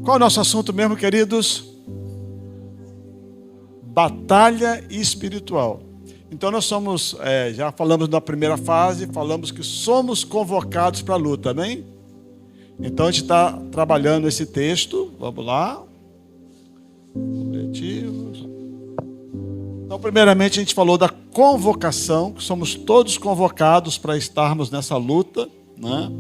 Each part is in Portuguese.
Qual é o nosso assunto mesmo, queridos? Batalha espiritual. Então nós somos, já falamos na primeira fase, falamos que somos convocados para a luta, amém? Então a gente está trabalhando esse texto, vamos lá. Objetivos. Então primeiramente a gente falou da convocação, que somos todos convocados para estarmos nessa luta, né?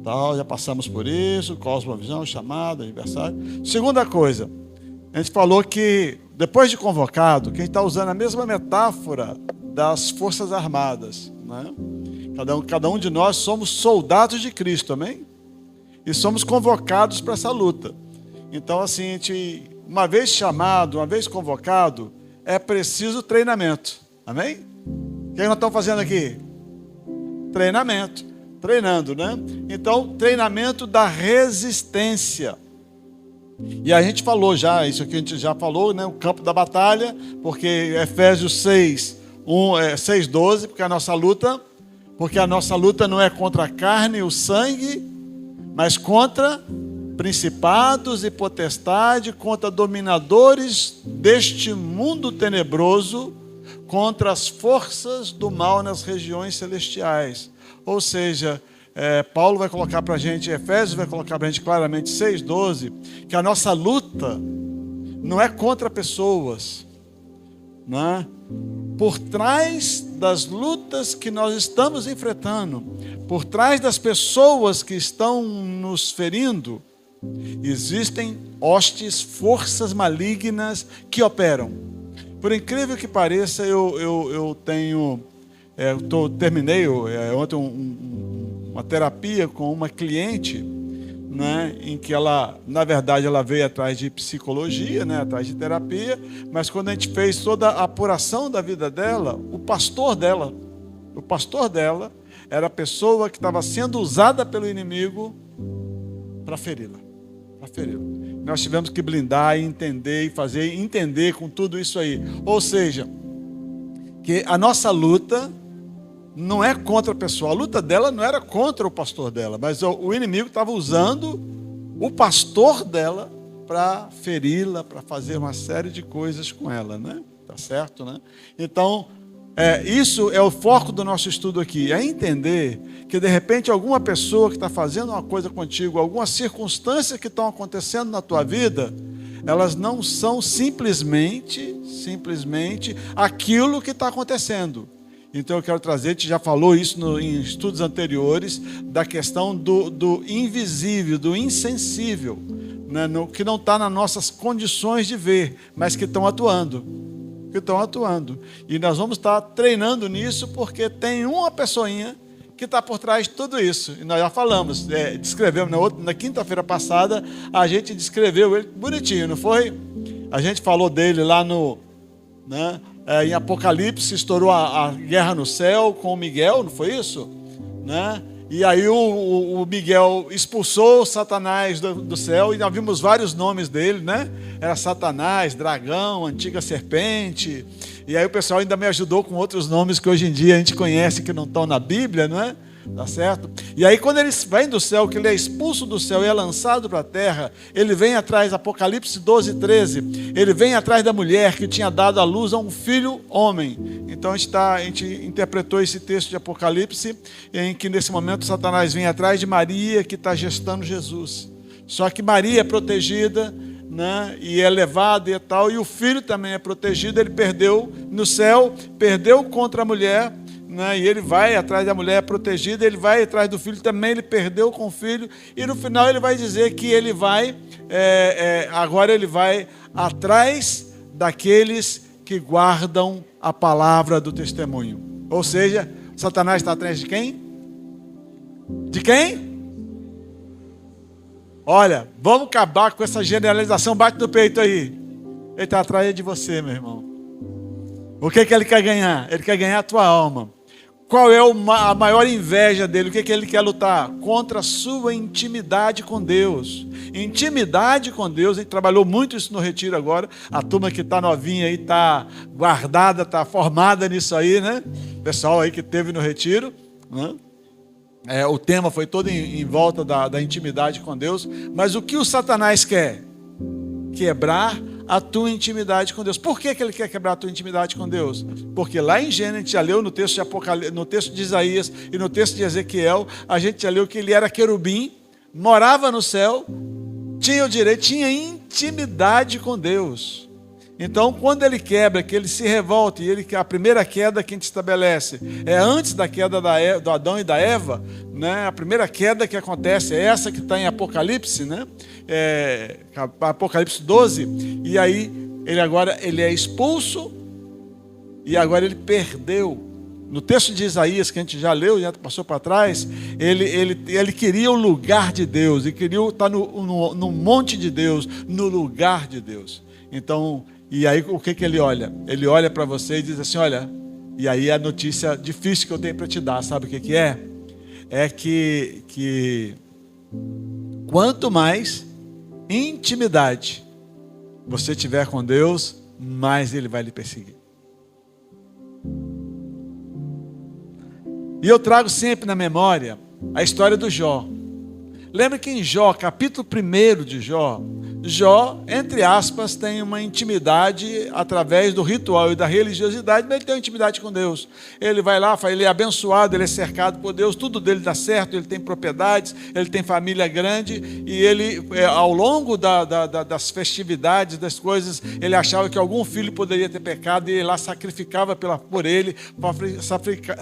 Então, já passamos por isso, cosmovisão, chamada, aniversário. Segunda coisa, a gente falou que depois de convocado, que a gente está usando a mesma metáfora das Forças Armadas, né? Cada um de nós somos soldados de Cristo, amém? E somos convocados para essa luta. Então, assim, a gente, uma vez chamado, uma vez convocado, é preciso treinamento, amém? O que nós estamos fazendo aqui? Treinamento, treinando, né? Então, treinamento da resistência. E a gente falou já, isso aqui a gente já falou, né? O campo da batalha, porque Efésios 6, 6:12, porque a nossa luta não é contra a carne e o sangue, mas contra principados e potestade, contra dominadores deste mundo tenebroso, contra as forças do mal nas regiões celestiais. Ou seja, Paulo vai colocar para a gente, Efésios vai colocar para a gente claramente, 6:12, que a nossa luta não é contra pessoas, né? Por trás das lutas que nós estamos enfrentando, por trás das pessoas que estão nos ferindo, existem hostes, forças malignas que operam. Por incrível que pareça, eu terminei ontem uma terapia com uma cliente, né, em que ela, na verdade, ela veio atrás de psicologia, né, atrás de terapia, mas quando a gente fez toda a apuração da vida dela, o pastor dela era a pessoa que estava sendo usada pelo inimigo para feri-la. Nós tivemos que blindar e entender e fazer entender com tudo isso aí. Ou seja, que a nossa luta não é contra a pessoa. A luta dela não era contra o pastor dela, mas o inimigo estava usando o pastor dela para feri-la, para fazer uma série de coisas com ela, né? Tá certo, né? Então, isso é o foco do nosso estudo aqui, é entender que de repente alguma pessoa que está fazendo uma coisa contigo, algumas circunstâncias que estão acontecendo na tua vida, elas não são simplesmente aquilo que está acontecendo. Então eu quero trazer, a gente já falou isso em estudos anteriores, da questão do invisível, do insensível, né, que não está nas nossas condições de ver, mas que estão atuando. E nós vamos estar treinando nisso, porque tem uma pessoinha que está por trás de tudo isso. E nós já falamos, descrevemos na quinta-feira passada, a gente descreveu ele bonitinho, não foi? A gente falou dele lá em Apocalipse, estourou a guerra no céu com o Miguel, não foi isso? Né? E aí o Miguel expulsou Satanás do céu, e nós vimos vários nomes dele, né? Era Satanás, dragão, antiga serpente. E aí o pessoal ainda me ajudou com outros nomes que hoje em dia a gente conhece que não estão na Bíblia, não é? Tá certo? E aí quando ele vem do céu, que ele é expulso do céu e é lançado para a terra, ele vem atrás, Apocalipse 12:13, ele vem atrás da mulher que tinha dado à luz a um filho homem. Então a gente interpretou esse texto de Apocalipse, em que nesse momento Satanás vem atrás de Maria, que está gestando Jesus. Só que Maria é protegida, né, e é levada e tal, e o filho também é protegido. Ele perdeu no céu, perdeu contra a mulher, né, e ele vai atrás da mulher protegida, ele vai atrás do filho também, ele perdeu com o filho, e no final ele vai dizer que ele vai, agora ele vai atrás daqueles que guardam a palavra do testemunho. Ou seja, Satanás está atrás de quem? De quem? Olha, vamos acabar com essa generalização, bate no peito aí. Ele está atrás de você, meu irmão. O que ele quer ganhar? Ele quer ganhar a tua alma. Qual é a maior inveja dele? O que ele quer lutar? Contra a sua intimidade com Deus. Intimidade com Deus, a gente trabalhou muito isso no retiro agora. A turma que está novinha aí, está guardada, está formada nisso aí, né? O pessoal aí que teve no retiro, né? O tema foi todo em volta da intimidade com Deus. Mas o que o Satanás quer? Quebrar a tua intimidade com Deus. Por que ele quer quebrar a tua intimidade com Deus? Porque lá em Gênesis, a gente já leu no texto de Apocalipse, no texto de Isaías e no texto de Ezequiel, a gente já leu que ele era querubim, morava no céu, tinha o direito, tinha intimidade com Deus. Então, quando ele quebra, que ele se revolta, e a primeira queda que a gente estabelece é antes da queda do Adão e da Eva, né? A primeira queda que acontece é essa que está em Apocalipse, né? Apocalipse 12, e aí ele é expulso, e agora ele perdeu. No texto de Isaías, que a gente já leu, já passou para trás, ele queria o lugar de Deus, ele queria estar no monte de Deus, no lugar de Deus. Então, e aí o que ele olha? Ele olha para você e diz assim, olha, e aí a notícia difícil que eu tenho para te dar, sabe o que é? É que quanto mais intimidade você tiver com Deus, mais Ele vai lhe perseguir. E eu trago sempre na memória a história do Jó. Lembra que em Jó, capítulo 1 de Jó, entre aspas, tem uma intimidade através do ritual e da religiosidade, mas ele tem uma intimidade com Deus. Ele vai lá, ele é abençoado, ele é cercado por Deus, tudo dele dá certo, ele tem propriedades, ele tem família grande, e ele, ao longo das festividades, das coisas, ele achava que algum filho poderia ter pecado, e ele lá sacrificava por ele,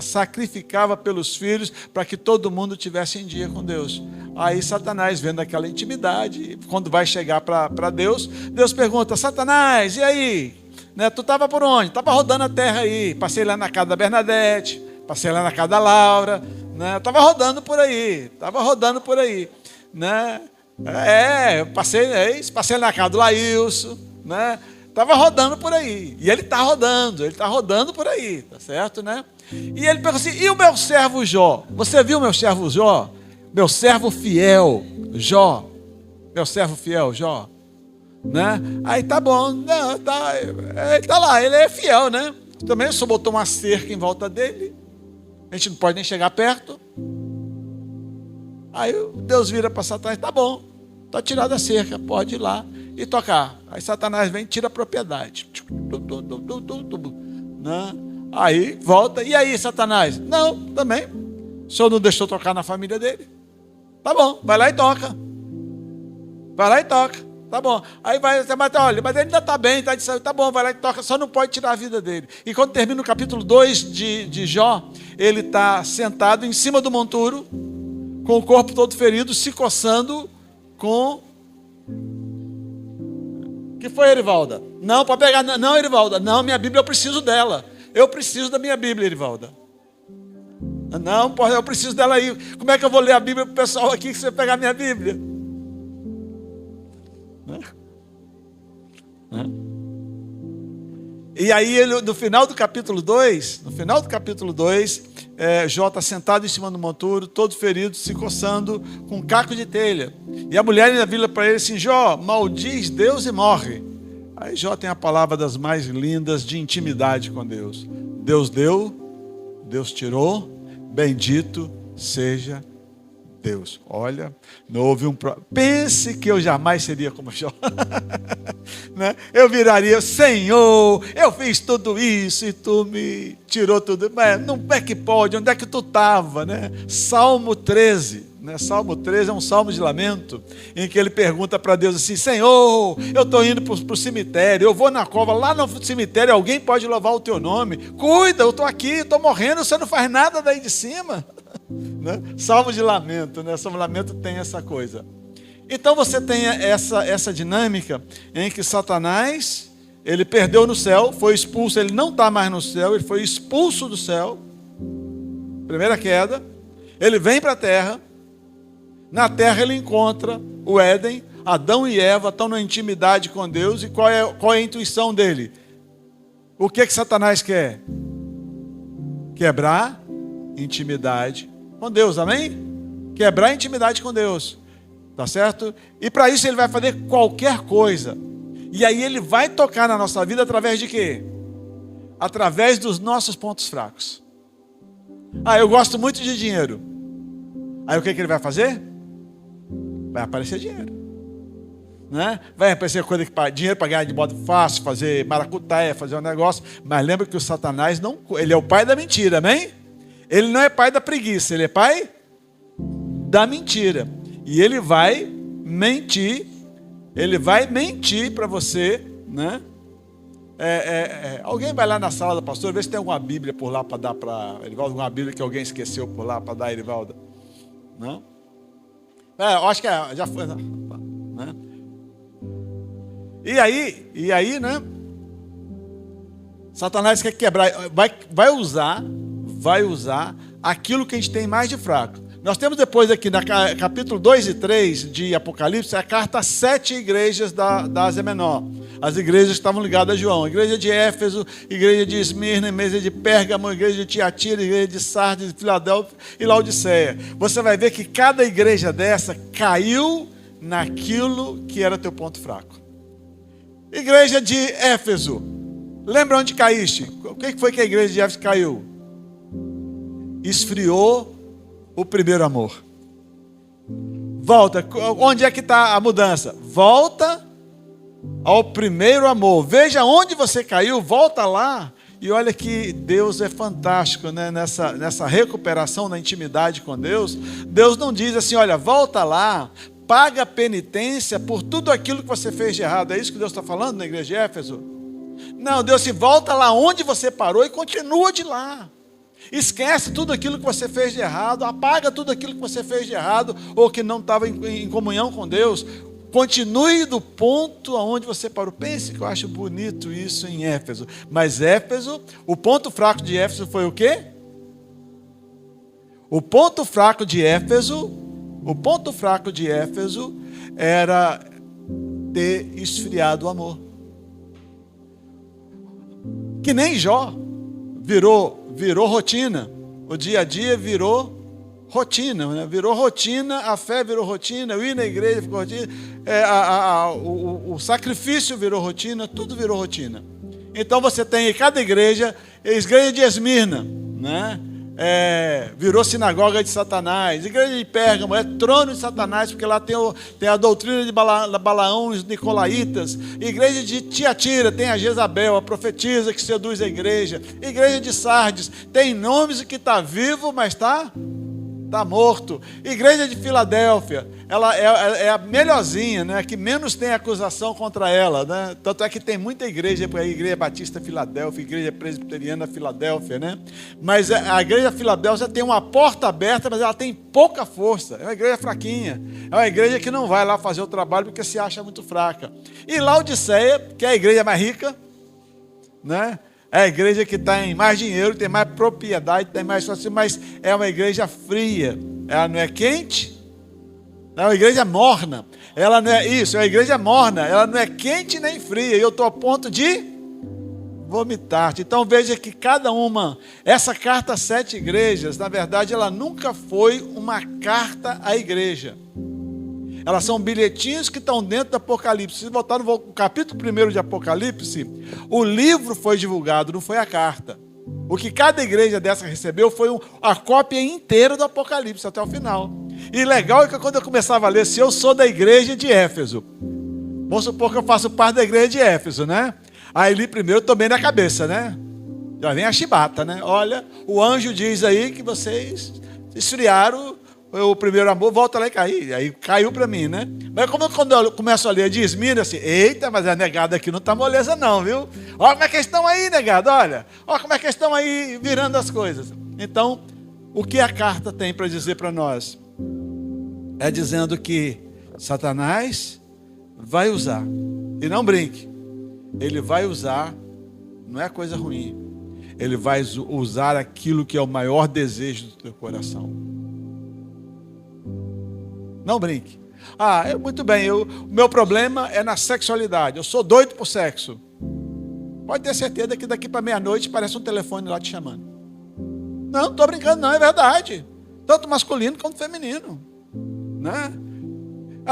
sacrificava pelos filhos, para que todo mundo tivesse em dia com Deus. Aí Satanás, vendo aquela intimidade, quando vai chegar para Deus, Deus pergunta, Satanás, e aí? Né, tu estava por onde? Estava rodando a terra aí, passei lá na casa da Bernadette, passei lá na casa da Laura, né, estava rodando por aí, né, passei na casa do Laílson, né, estava rodando por aí, e ele está rodando por aí, tá certo, né? E ele pergunta assim, e o meu servo Jó? Você viu meu servo Jó? Meu servo fiel, Jó. Meu servo fiel, Jó. Né? Aí tá bom. Não, ele tá lá, ele é fiel, né? Também só botou uma cerca em volta dele. A gente não pode nem chegar perto. Aí Deus vira para Satanás, tá bom. Tá tirada a cerca, pode ir lá e tocar. Aí Satanás vem e tira a propriedade. Né? Aí volta. E aí, Satanás? Não, também. O senhor não deixou tocar na família dele? Tá bom, vai lá e toca. Tá bom. Aí vai, olha, mas ele ainda está bem, está de saúde. Tá bom, vai lá e toca, só não pode tirar a vida dele. E quando termina o capítulo 2 de Jó, ele está sentado em cima do monturo, com o corpo todo ferido, se coçando com... Que foi, Erivalda? Não, para pegar... Não, Erivalda, não, minha Bíblia, eu preciso dela. Eu preciso da minha Bíblia, Erivalda. Não, eu preciso dela aí. Como é que eu vou ler a Bíblia para o pessoal aqui, se você pegar a minha Bíblia? E aí, ele, no final do capítulo 2, Jó está sentado em cima do monturo, todo ferido, se coçando, com um caco de telha. E a mulher ainda vira para ele assim, Jó, maldiz Deus e morre. Aí Jó tem a palavra das mais lindas de intimidade com Deus. Deus deu, Deus tirou, bendito seja Deus. Olha, não houve pense que eu jamais seria como Jó. Né? Eu viraria, Senhor, eu fiz tudo isso e tu me tirou tudo. Mas não é que pode, onde é que tu estava? Né? Salmo 13. Né? Salmo 13 é um salmo de lamento, em que ele pergunta para Deus assim, Senhor, eu estou indo para o cemitério, eu vou na cova, lá no cemitério alguém pode louvar o teu nome, cuida, eu estou aqui, estou morrendo, você não faz nada daí de cima. Né? Salmo de lamento, né? Salmo de lamento tem essa coisa. Então você tem essa dinâmica em que Satanás, ele perdeu no céu, foi expulso, ele não está mais no céu, ele foi expulso do céu, primeira queda, ele vem para a terra, na terra ele encontra o Éden, Adão e Eva estão na intimidade com Deus, e qual é a intuição dele? O que Satanás quer? Quebrar intimidade com Deus, amém? Quebrar a intimidade com Deus, tá certo? E para isso ele vai fazer qualquer coisa, e aí ele vai tocar na nossa vida através de quê? Através dos nossos pontos fracos. Eu gosto muito de dinheiro. Aí o que ele vai fazer? Vai aparecer dinheiro. Né? Vai aparecer coisa que dinheiro para ganhar de modo fácil, fazer maracutaia, fazer um negócio. Mas lembra que o Satanás não, ele é o pai da mentira, amém? Ele não é pai da preguiça, ele é pai da mentira. E ele vai mentir para você, né? Alguém vai lá na sala da pastora, vê se tem alguma Bíblia por lá para dar para Erivaldo, alguma Bíblia que alguém esqueceu por lá para dar a Erivaldo. Não? Eu acho que já foi, né? E aí, né? Satanás quer quebrar, vai usar aquilo que a gente tem mais de fraco. Nós temos depois aqui, na capítulo 2 e 3 de Apocalipse, a carta às 7 igrejas da Ásia Menor. As igrejas que estavam ligadas a João. A igreja de Éfeso, igreja de Esmirna, igreja de Pérgamo, igreja de Tiatira, igreja de Sardes, Filadélfia e Laodiceia. Você vai ver que cada igreja dessa caiu naquilo que era teu ponto fraco. Igreja de Éfeso. Lembra onde caíste? O que foi que a igreja de Éfeso caiu? Esfriou o primeiro amor. Volta. Onde é que está a mudança? Volta ao primeiro amor. Veja onde você caiu, volta lá. E olha que Deus é fantástico, né? Nessa recuperação da intimidade com Deus. Deus não diz assim, olha, volta lá, paga penitência por tudo aquilo que você fez de errado. É isso que Deus está falando na igreja de Éfeso? Não, Deus se volta lá onde você parou e continua de lá. Esquece tudo aquilo que você fez de errado, apaga tudo aquilo que você fez de errado ou que não estava em comunhão com Deus. Continue do ponto aonde você parou. Pense que eu acho bonito isso em Éfeso. Mas Éfeso, o ponto fraco de Éfeso foi o quê? O ponto fraco de Éfeso era ter esfriado o amor. Que nem Jó virou rotina. O dia a dia virou rotina, né? Virou rotina, a fé virou rotina, o ir na igreja ficou rotina, o sacrifício virou rotina, tudo virou rotina. Então você tem cada igreja de Esmirna, né? Virou sinagoga de Satanás. Igreja de Pérgamo é trono de Satanás, porque lá tem a doutrina de Balaão, os nicolaítas. Igreja de Tiatira tem a Jezabel, a profetisa que seduz a igreja. Igreja de Sardes tem nomes que está vivo, mas está morto. Igreja de Filadélfia, ela é a melhorzinha, né? Que menos tem acusação contra ela, né? Tanto é que tem muita igreja, a Igreja Batista Filadélfia, Igreja Presbiteriana Filadélfia, né? Mas a Igreja Filadélfia tem uma porta aberta, mas ela tem pouca força. É uma igreja fraquinha. É uma igreja que não vai lá fazer o trabalho porque se acha muito fraca. E Laodiceia, que é a igreja mais rica, né? É a igreja que tem mais dinheiro, tem mais propriedade, tem mais fácil, mas é uma igreja fria. Ela não é quente, é uma igreja morna. Ela não é isso, é uma igreja morna. Ela não é quente nem fria. E eu estou a ponto de vomitar. Então veja que essa carta às 7 igrejas, na verdade, ela nunca foi uma carta à igreja. Elas são bilhetinhos que estão dentro do Apocalipse. Se voltar no capítulo 1 de Apocalipse, o livro foi divulgado, não foi a carta. O que cada igreja dessa recebeu foi a cópia inteira do Apocalipse até o final. E legal é que quando eu começava a ler, se eu sou da igreja de Éfeso, vamos supor que eu faço parte da igreja de Éfeso, né? Aí ali primeiro eu tomei na cabeça, né? Já vem a chibata, né? Olha, o anjo diz aí que vocês esfriaram o primeiro amor, volta lá e caiu. Aí caiu para mim, né? Mas quando eu começo a ler de Esmirna, assim, eita, mas a negada aqui não está moleza não, viu? Olha como é que estão aí, negado, olha como é que estão aí virando as coisas. Então, o que a carta tem para dizer para nós? É dizendo que Satanás vai usar, e não brinque, ele vai usar, não é coisa ruim, ele vai usar aquilo que é o maior desejo do teu coração. Não brinque. Muito bem, o meu problema é na sexualidade. Eu sou doido por sexo. Pode ter certeza que daqui para meia-noite parece um telefone lá te chamando. Não estou brincando não, é verdade. Tanto masculino quanto feminino. Né?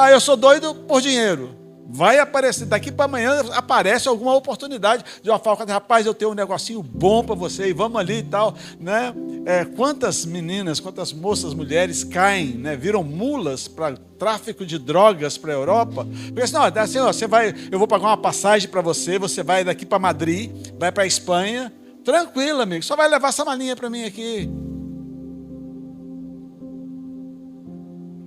Eu sou doido por dinheiro. Vai aparecer, daqui para amanhã aparece alguma oportunidade de uma forma, rapaz, eu tenho um negocinho bom para você e vamos ali e tal, né? Quantas meninas, quantas moças, mulheres caem, né? Viram mulas para tráfico de drogas para a Europa? Porque assim, você vai, eu vou pagar uma passagem para você, você vai daqui para Madrid, vai para a Espanha, tranquilo, amigo, só vai levar essa malinha para mim aqui.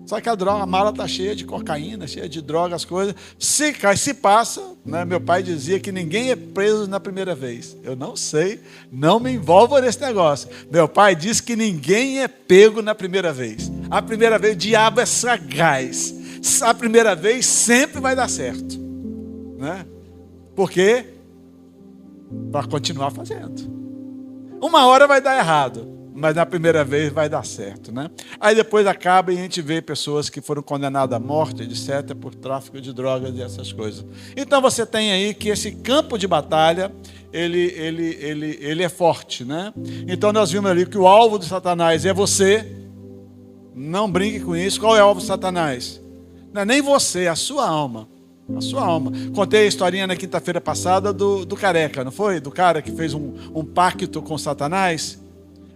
Só que a mala está cheia de cocaína, cheia de drogas, as coisas. Se cai, se passa, né? Meu pai dizia que ninguém é preso na primeira vez. Eu não sei, não me envolvo nesse negócio. Meu pai disse que ninguém é pego na primeira vez. A primeira vez, o diabo é sagaz. A primeira vez sempre vai dar certo. Né? Por quê? Para continuar fazendo. Uma hora vai dar errado. Mas na primeira vez vai dar certo, né? Aí depois acaba e a gente vê pessoas que foram condenadas à morte, etc., por tráfico de drogas e essas coisas. Então você tem aí que esse campo de batalha, ele é forte, né? Então nós vimos ali que o alvo de Satanás é você. Não brinque com isso. Qual é o alvo de Satanás? Não é nem você, é a sua alma. A sua alma. Contei a historinha na quinta-feira passada do careca, não foi? Do cara que fez um pacto com Satanás.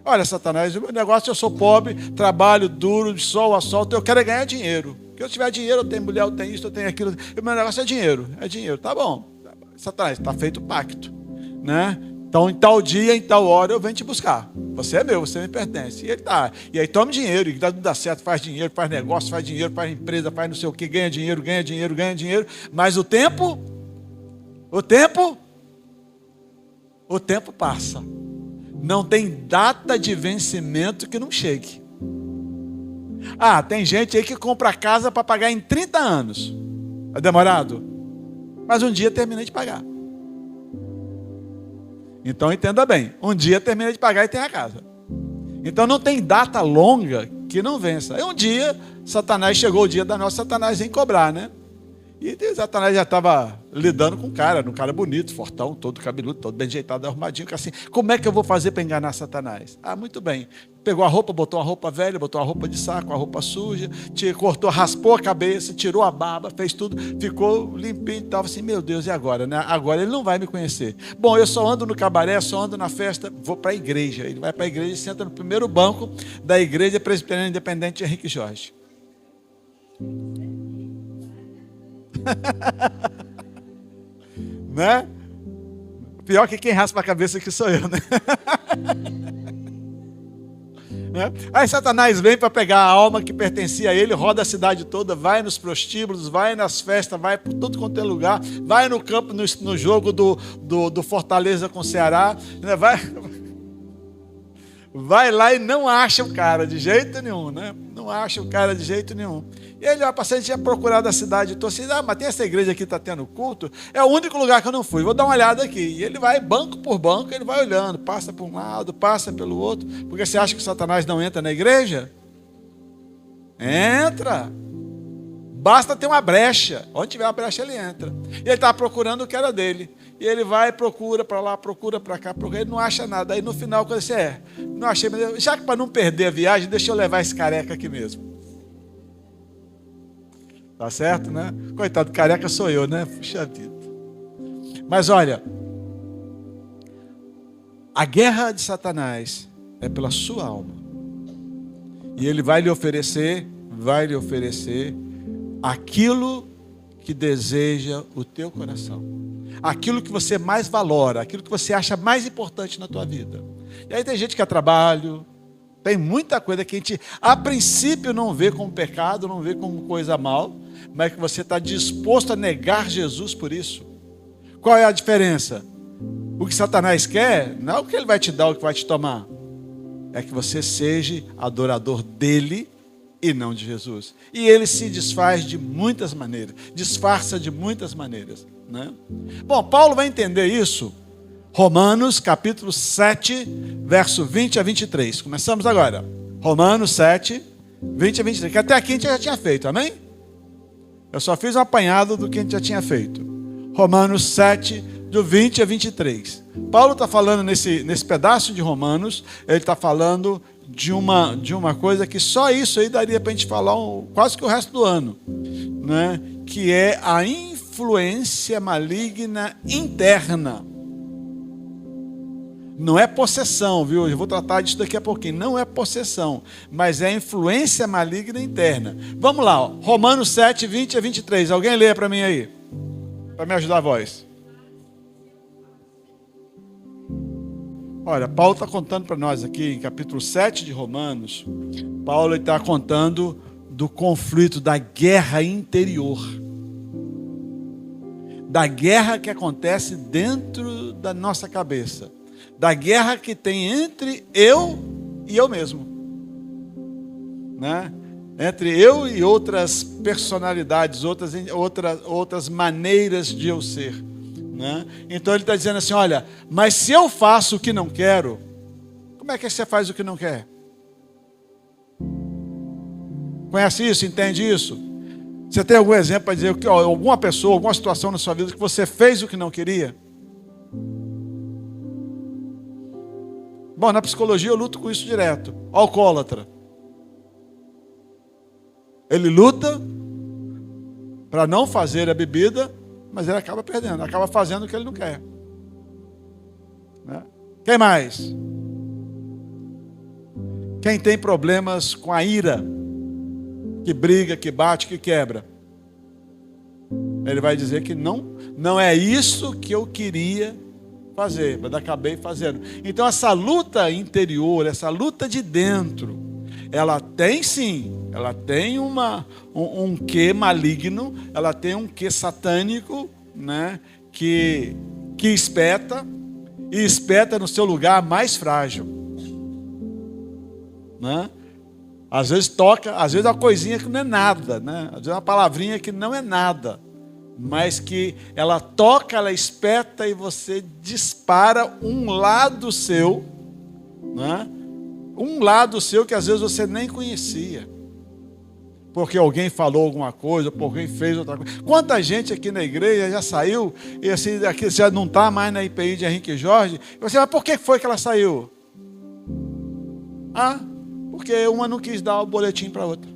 Olha, Satanás, o meu negócio, eu sou pobre, trabalho duro, de sol a sol, eu quero é ganhar dinheiro. Se eu tiver dinheiro, eu tenho mulher, eu tenho isso, eu tenho aquilo. O meu negócio é dinheiro, tá bom. Satanás, está feito o pacto, né? Então, em tal dia, em tal hora, eu venho te buscar. Você é meu, você me pertence. E ele tá. E aí toma dinheiro, e dá certo, faz dinheiro, faz negócio, faz dinheiro, faz empresa, faz não sei o que, ganha dinheiro. Mas o tempo passa. Não tem data de vencimento que não chegue. Tem gente aí que compra casa para pagar em 30 anos. É demorado? Mas um dia termina de pagar. Então entenda bem. Um dia termina de pagar e tem a casa. Então não tem data longa que não vença. E um dia, chegou o dia da nossa Satanás em cobrar, né? E Satanás já estava lidando com um cara bonito, fortão, todo cabeludo, todo bem ajeitado, arrumadinho, que assim, como é que eu vou fazer para enganar Satanás? Muito bem. Pegou a roupa, botou a roupa velha, botou a roupa de saco, a roupa suja, cortou, raspou a cabeça, tirou a barba, fez tudo, ficou limpinho e estava assim, meu Deus, e agora? Né? Agora ele não vai me conhecer. Bom, eu só ando no cabaré, só ando na festa, vou para a igreja. Ele vai para a igreja e senta no primeiro banco da igreja presbiteriana independente de Henrique Jorge. Né? Pior que quem raspa a cabeça que sou eu, né? Aí Satanás vem para pegar a alma que pertencia a ele, roda a cidade toda, vai nos prostíbulos, vai nas festas, vai por tudo quanto é lugar, vai no campo, no jogo do Fortaleza com o Ceará, né? Vai lá e não acha o cara de jeito nenhum, né? Não acha o cara de jeito nenhum. E ele vai passar, a gente tinha procurado a cidade toda, assim, mas tem essa igreja aqui que está tendo culto, é o único lugar que eu não fui, vou dar uma olhada aqui. E ele vai, banco por banco, ele vai olhando, passa por um lado, passa pelo outro, porque você acha que Satanás não entra na igreja? Entra. Basta ter uma brecha, onde tiver uma brecha ele entra. E ele está procurando o que era dele. E ele vai, procura para lá, procura para cá, procura, ele não acha nada. Aí no final, quando você não achei, mas já que para não perder a viagem, deixa eu levar esse careca aqui mesmo. Tá certo, né? Coitado, careca sou eu, né? Puxa vida. Mas olha, a guerra de Satanás é pela sua alma. E ele vai lhe oferecer aquilo que deseja o teu coração. Aquilo que você mais valora, aquilo que você acha mais importante na tua vida. E aí tem gente que é trabalho, tem muita coisa que a gente, a princípio, não vê como pecado, não vê como coisa mal, mas que você está disposto a negar Jesus por isso. Qual é a diferença? O que Satanás quer, não é o que ele vai te dar, o que vai te tomar. É que você seja adorador dele e não de Jesus. E ele se desfaz de muitas maneiras, disfarça de muitas maneiras, né? Bom, Paulo vai entender isso. Romanos capítulo 7, verso 20 a 23. Começamos agora. Romanos 7, 20 a 23. Que até aqui a gente já tinha feito, amém? Eu só fiz um apanhado do que a gente já tinha feito. Romanos 7, do 20 a 23. Paulo está falando nesse pedaço de Romanos, ele está falando de uma coisa que só isso aí daria para a gente falar quase que o resto do ano, né? Que é a influência influência maligna interna. Não é possessão, viu? Eu vou tratar disso daqui a pouquinho. Não é possessão, mas é influência maligna interna. Vamos lá, ó. Romanos 7, 20 a 23. Alguém lê para mim aí? Para me ajudar a voz. Olha, Paulo está contando para nós aqui, em capítulo 7 de Romanos, Paulo está contando do conflito, da guerra interior. Da guerra que acontece dentro da nossa cabeça. Da guerra que tem entre eu e eu mesmo, né? Entre eu e outras personalidades, outras maneiras de eu ser, né? Então ele está dizendo assim, olha, mas se eu faço o que não quero, como é que você faz o que não quer? Conhece isso? Entende isso? Você tem algum exemplo para dizer que alguma pessoa, alguma situação na sua vida que você fez o que não queria? Bom, na psicologia eu luto com isso direto. Alcoólatra. Ele luta para não fazer a bebida, mas ele acaba perdendo, acaba fazendo o que ele não quer. Né? Quem mais? Quem tem problemas com a ira, que briga, que bate, que quebra. Ele vai dizer que não é isso que eu queria fazer, mas acabei fazendo. Então essa luta interior, essa luta de dentro, ela tem sim, ela tem um quê maligno, ela tem um quê satânico, né, que espeta, e espeta no seu lugar mais frágil, né? Às vezes toca, às vezes é uma coisinha que não é nada, né? Às vezes é uma palavrinha que não é nada, mas que ela toca, ela espeta e você dispara um lado seu, né? Um lado seu que às vezes você nem conhecia, porque alguém falou alguma coisa, porque alguém fez outra coisa. Quanta gente aqui na igreja já saiu, e assim, aqui já não está mais na IPI de Henrique Jorge, e você, mas por que foi que ela saiu? Porque uma não quis dar o boletim para a outra.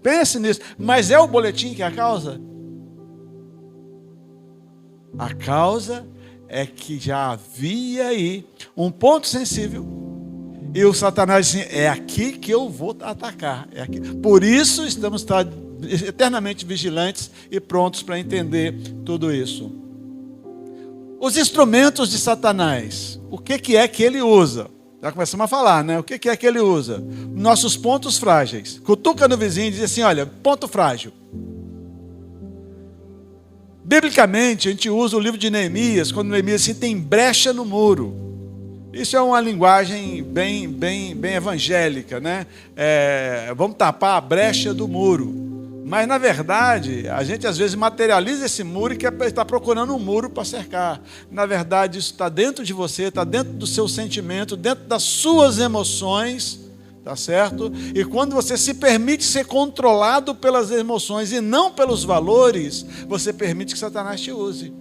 Pense nisso. Mas é o boletim que é a causa? A causa é que já havia aí um ponto sensível. E o Satanás disse, é aqui que eu vou atacar. É aqui. Por isso estamos eternamente vigilantes e prontos para entender tudo isso. Os instrumentos de Satanás. O que é que ele usa? Já começamos a falar, né? O que é que ele usa? Nossos pontos frágeis. Cutuca no vizinho e diz assim, olha, ponto frágil. Biblicamente, a gente usa o livro de Neemias, quando Neemias assim, tem brecha no muro. Isso é uma linguagem bem evangélica, né? Vamos tapar a brecha do muro. Mas, na verdade, a gente às vezes materializa esse muro e está procurando um muro para cercar. Na verdade, isso está dentro de você, está dentro do seu sentimento, dentro das suas emoções, tá certo? E quando você se permite ser controlado pelas emoções e não pelos valores, você permite que Satanás te use.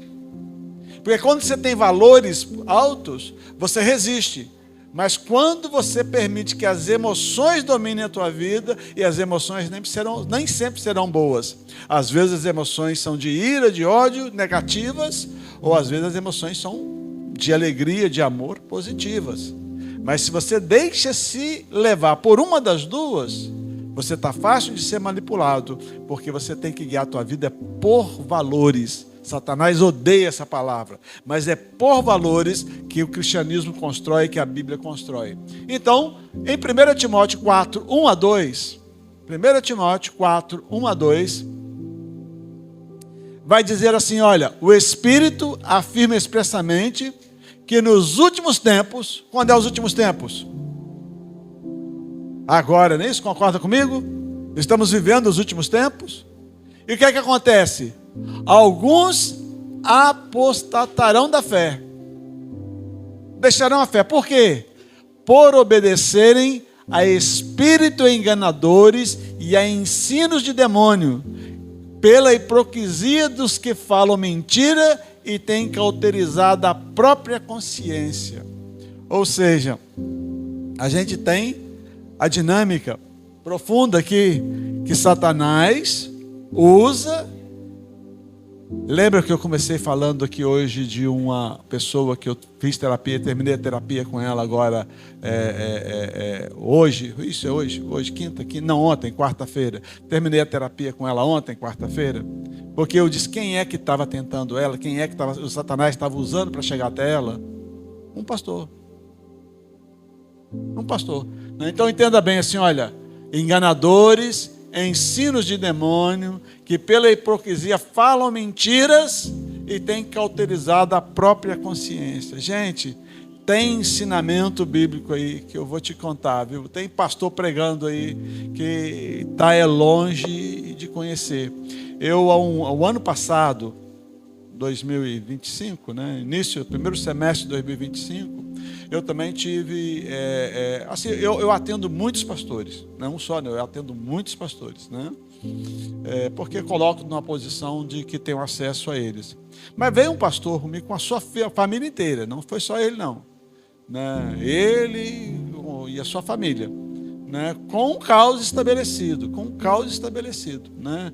Porque quando você tem valores altos, você resiste. Mas quando você permite que as emoções dominem a tua vida, e as emoções nem sempre serão boas. Às vezes as emoções são de ira, de ódio, negativas, ou às vezes as emoções são de alegria, de amor, positivas. Mas se você deixa se levar por uma das duas, você está fácil de ser manipulado, porque você tem que guiar a tua vida por valores. Satanás odeia essa palavra, mas é por valores que o cristianismo constrói, que a Bíblia constrói. Então, em 1 Timóteo 4, 1 a 2, 1 Timóteo 4, 1 a 2, vai dizer assim, olha, o Espírito afirma expressamente que nos últimos tempos, quando é os últimos tempos? Agora, não é isso? Concorda comigo? Estamos vivendo os últimos tempos. E o que é que acontece? Alguns apostatarão da fé. Deixarão a fé. Por quê? Por obedecerem a espíritos enganadores e a ensinos de demônio, pela hipocrisia dos que falam mentira e têm cauterizado a própria consciência. Ou seja, a gente tem a dinâmica profunda que Satanás usa. Lembra que eu comecei falando aqui hoje de uma pessoa que eu fiz terapia, terminei a terapia com ela agora, hoje, isso é hoje, ontem, quarta-feira. Terminei a terapia com ela ontem, quarta-feira, porque eu disse quem é que estava tentando ela, quem é que o Satanás estava usando para chegar até ela? Um pastor. Então entenda bem assim, olha, enganadores, ensinos de demônio, que pela hipocrisia falam mentiras e têm cauterizado a própria consciência. Gente, tem ensinamento bíblico aí que eu vou te contar, viu? Tem pastor pregando aí que está longe de conhecer. Eu, ao ano passado, 2025, né? Primeiro semestre de 2025, eu também tive, assim, eu atendo muitos pastores, não só, eu atendo muitos pastores, né? Porque coloco numa posição de que tenho acesso a eles. Mas veio um pastor comigo com a sua família inteira, não foi só ele não, né? Ele e a sua família, né? Com um caos estabelecido, né?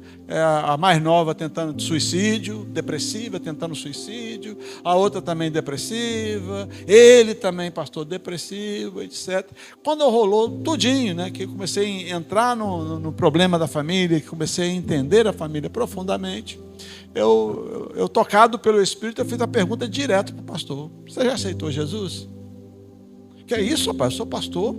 A mais nova tentando suicídio, depressiva, tentando suicídio, a outra também depressiva, ele também, pastor, depressivo, etc. Quando rolou tudinho, né? Que eu comecei a entrar no problema da família, que comecei a entender a família profundamente, eu tocado pelo Espírito, eu fiz a pergunta direto para o pastor: você já aceitou Jesus? Que é isso, rapaz? Eu sou pastor.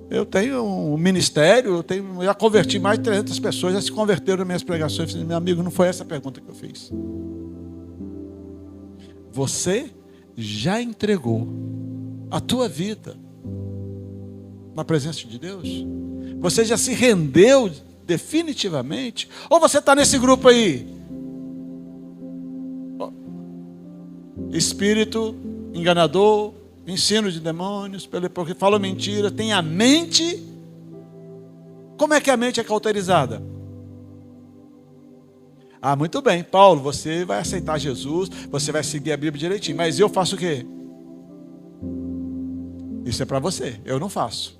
Eu tenho um ministério, já converti mais de 300 pessoas, já se converteram nas minhas pregações. Eu falei, meu amigo, não foi essa a pergunta que eu fiz. Você já entregou a tua vida na presença de Deus? Você já se rendeu definitivamente? Ou você está nesse grupo aí? Espírito enganador, ensino de demônios, porque falam mentira, tem a mente. Como é que a mente é cauterizada? Ah, muito bem, Paulo, você vai aceitar Jesus, você vai seguir a Bíblia direitinho, mas eu faço o quê? Isso é para você, eu não faço,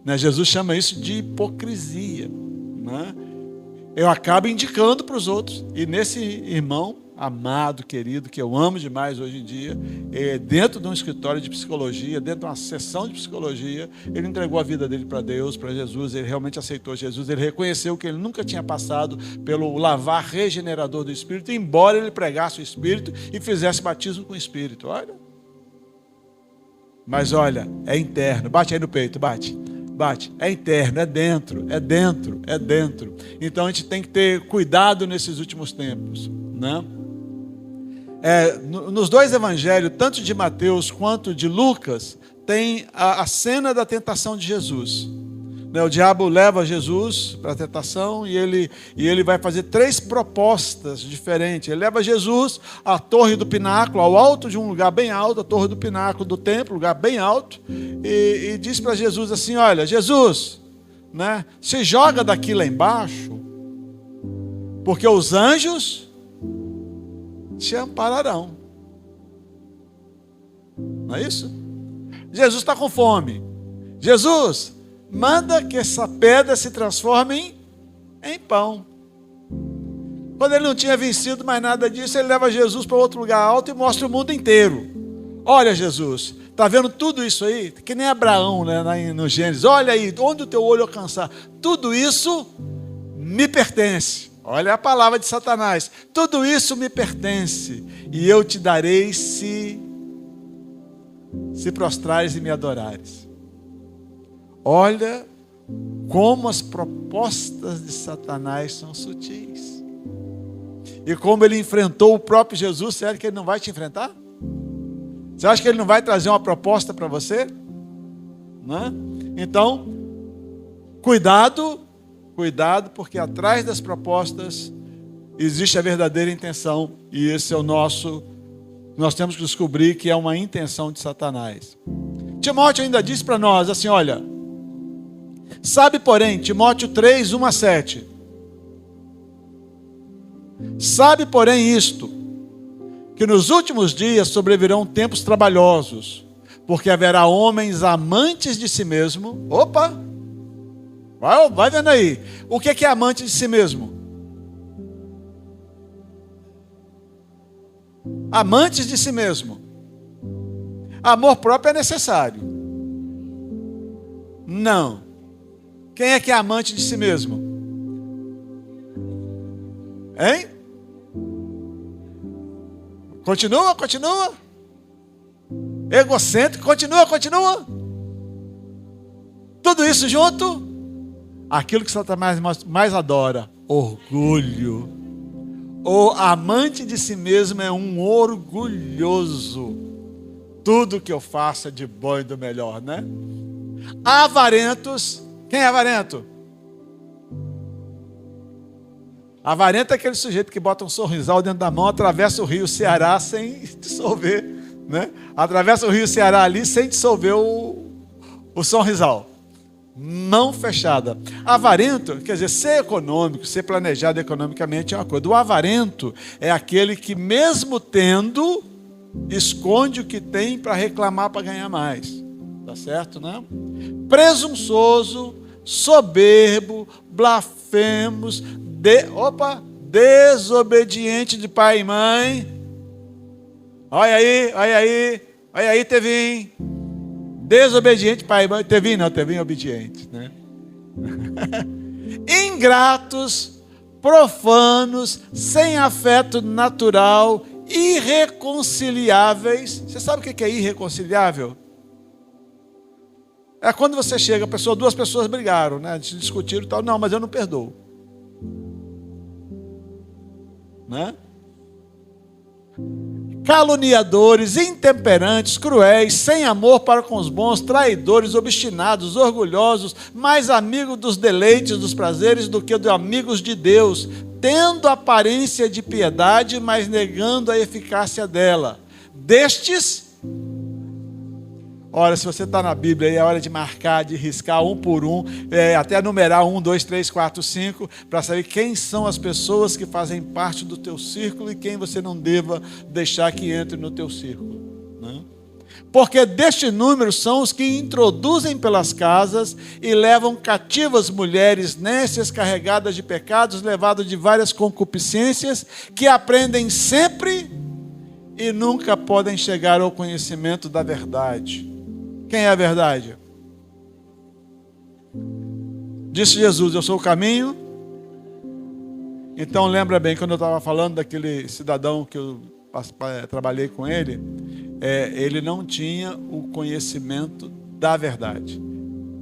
né? Jesus chama isso de hipocrisia, né? Eu acabo indicando para os outros, e nesse irmão amado, querido, que eu amo demais hoje em dia, dentro de um escritório de psicologia, dentro de uma sessão de psicologia, ele entregou a vida dele para Deus, para Jesus, ele realmente aceitou Jesus, ele reconheceu que ele nunca tinha passado pelo lavar regenerador do Espírito, embora ele pregasse o Espírito e fizesse batismo com o Espírito. Olha. Mas olha, é interno, bate aí no peito, bate. É interno, é dentro. Então a gente tem que ter cuidado nesses últimos tempos, né? Nos dois evangelhos, tanto de Mateus quanto de Lucas, tem a cena da tentação de Jesus. O diabo leva Jesus para a tentação e ele vai fazer 3 propostas diferentes. Ele leva Jesus à torre do pináculo, ao alto de um lugar bem alto, a torre do pináculo do templo, lugar bem alto, e diz para Jesus assim: olha, Jesus, né, se joga daqui lá embaixo, porque os anjos te ampararão. Não é isso? Jesus está com fome. Jesus, manda que essa pedra se transforme em pão. Quando ele não tinha vencido mais nada disso, ele leva Jesus para outro lugar alto e mostra o mundo inteiro. Olha, Jesus, está vendo tudo isso aí? Que nem Abraão, né, no Gênesis. Olha aí, onde o teu olho alcançar. Tudo isso me pertence. Olha a palavra de Satanás. Tudo isso me pertence. E eu te darei se prostrares e me adorares. Olha como as propostas de Satanás são sutis. E como ele enfrentou o próprio Jesus. Você acha que ele não vai te enfrentar? Você acha que ele não vai trazer uma proposta para você? Não? Então, cuidado, porque atrás das propostas existe a verdadeira intenção. E esse é o nosso... Nós temos que descobrir que é uma intenção de Satanás. Timóteo ainda diz para nós assim, olha... Sabe, porém, Timóteo 3, 1 a 7. Sabe, porém, isto, que nos últimos dias sobrevirão tempos trabalhosos, porque haverá homens amantes de si mesmo. Opa! Vai vendo aí. O que é amante de si mesmo? Amantes de si mesmo. Amor próprio é necessário. Não. Quem é que é amante de si mesmo? Hein? Continua. Egocêntrico, continua. Tudo isso junto. Aquilo que Satanás mais adora, orgulho. O amante de si mesmo é um orgulhoso. Tudo que eu faço é de bom e do melhor, né? Avarentos. Quem é avarento? Avarento é aquele sujeito que bota um sorrisal dentro da mão, atravessa o rio Ceará sem dissolver, né? Atravessa o rio Ceará ali sem dissolver o sorrisal. Mão fechada. Avarento, quer dizer, ser econômico, ser planejado economicamente é uma coisa. O avarento é aquele que, mesmo tendo, esconde o que tem para reclamar para ganhar mais. Tá certo, né? Presunçoso, soberbo, blasfemos, desobediente de pai e mãe. Olha aí, Tevim. Desobediente, pai e mãe. Tevim obediente, né? Ingratos, profanos, sem afeto natural, irreconciliáveis. Você sabe o que é irreconciliável? É quando você chega, duas pessoas brigaram, né? Discutiram e tal. Não, mas eu não perdoo. Né? Caluniadores, intemperantes, cruéis, sem amor para com os bons, traidores, obstinados, orgulhosos, mais amigos dos deleites, dos prazeres do que dos amigos de Deus, tendo aparência de piedade, mas negando a eficácia dela. Destes, olha, se você está na Bíblia, aí é hora de marcar, de riscar um por um, até numerar 1, 2, 3, 4, 5, para saber quem são as pessoas que fazem parte do teu círculo e quem você não deva deixar que entre no teu círculo. Né? Porque deste número são os que introduzem pelas casas e levam cativas mulheres nécias, carregadas de pecados, levadas de várias concupiscências, que aprendem sempre e nunca podem chegar ao conhecimento da verdade. Quem é a verdade? Disse Jesus, eu sou o caminho. Então lembra bem, quando eu estava falando daquele cidadão que eu trabalhei com ele, ele não tinha o conhecimento da verdade.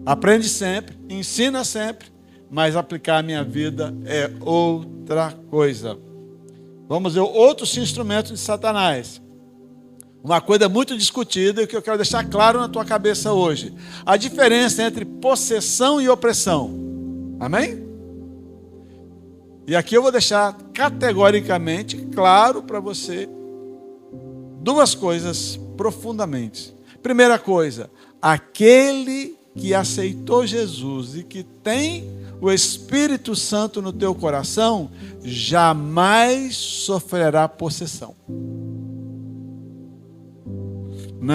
Aprende sempre, ensina sempre, mas aplicar a minha vida é outra coisa. Vamos ver outros instrumentos de Satanás. Uma coisa muito discutida e que eu quero deixar claro na tua cabeça hoje. A diferença entre possessão e opressão. Amém? E aqui eu vou deixar categoricamente claro para você duas coisas profundamente. Primeira coisa, aquele que aceitou Jesus e que tem o Espírito Santo no teu coração, jamais sofrerá possessão.